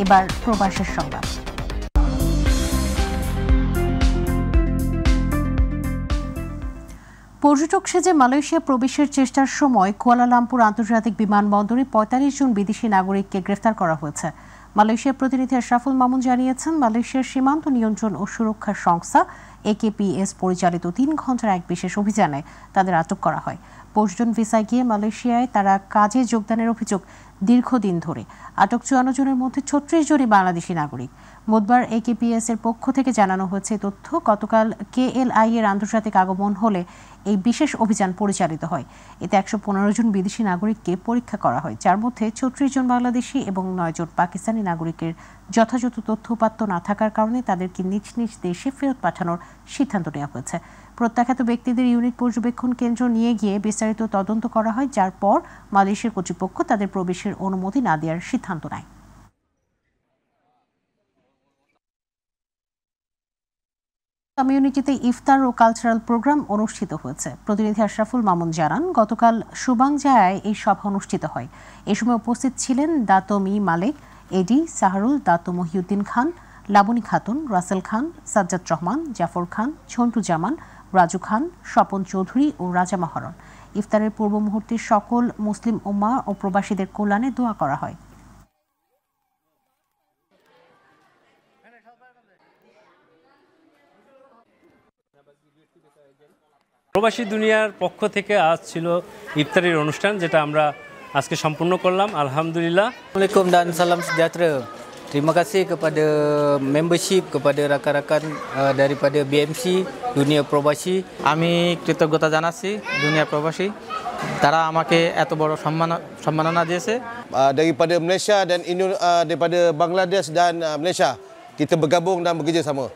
এবার প্রবাসের সংবাদ। পর্যটক সেজে মালয়েশিয়া প্রবেশের চেষ্টার সময় কুয়ালালামপুর আন্তর্জাতিক বিমানবন্দরে ৪৫ জন বিদেশি নাগরিককে গ্রেফতার করা হয়েছে। মালয়েশিয়ার প্রতিনিধি আশরাফুল মামুন জানিয়েছেন, মালয়েশিয়ার সীমান্ত নিয়ন্ত্রণ ও সুরক্ষা সংস্থা AKPS পরিচালিত ৩ ঘণ্টার এক বিশেষ অভিযানে তাদের আটক করা হয়। পর্যটন ভিসায় গিয়ে মালয়েশিয়ায় তারা কাজে যোগদানের অভিযোগ দীর্ঘদিন ধরে। আটক ৫৪ জনের মধ্যে ৩৬ জনই বাংলাদেশি নাগরিক। বুধবার AKPS এর পক্ষ থেকে জানানো হয়েছে তথ্য। গতকাল KLI এর আন্তর্জাতিক আগমন হলে এই বিশেষ অভিযান পরিচালিত হয়। এতে ১১৫ জন বিদেশি নাগরিককে পরীক্ষা করা হয়, যার মধ্যে ৩৬ জন বাংলাদেশি এবং ৯ জন পাকিস্তানি নাগরিকের যথাযথ তথ্য উপাত্ত না থাকার কারণে তাদেরকে নিজ নিজ দেশে ফেরত পাঠানোর সিদ্ধান্ত নেওয়া হয়েছে। প্রত্যাখ্যাত ব্যক্তিদের ইউনিট পর্যবেক্ষণ কেন্দ্র নিয়ে গিয়ে বিস্তারিত তদন্ত করা হয়, যার পর মালয়েশিয়ার কর্তৃপক্ষ তাদের প্রবেশের অনুমতি না দেওয়ার সিদ্ধান্ত নেয়। কমিউনিটিতে ইফতার ও কালচারাল প্রোগ্রাম অনুষ্ঠিত হয়েছে। প্রতিনিধি আশরাফুল মামুন জানান, গতকাল সুবাংজায়ায় এই সভা অনুষ্ঠিত হয়। এ সময় উপস্থিত ছিলেন দাতো মি মালেক, এডি সাহারুল, দাতো মহিউদ্দিন খান, লাবনী খাতুন, রাসেল খান, সাজ্জাদ রহমান, জাফর খান, ঝন্টু জামান, রাজু খান, স্বপন চৌধুরী ও রাজা মহারণ। ইফতারের পূর্ব মুহূর্তে সকল মুসলিম উম্মাহ ও প্রবাসীদের কল্যাণে দোয়া করা হয়। প্রবাসী দুনিয়ার পক্ষ থেকে আজ ছিল ইফতারের অনুষ্ঠান, যেটা আমরা আজকে সম্পূর্ণ করলাম আলহামদুলিল্লাহ। Assalamualaikum dan salam sejahtera. Terima kasih kepada membership, kepada rakan-rakan daripada BMC Dunia Probasi. আমি কৃতজ্ঞতা জানাচ্ছি দুনিয়া প্রবাসী, তারা আমাকে এত বড় সম্মাননা দিয়েছে। Daripada Malaysia dan daripada Bangladesh dan Malaysia, kita bergabung dan bekerja sama.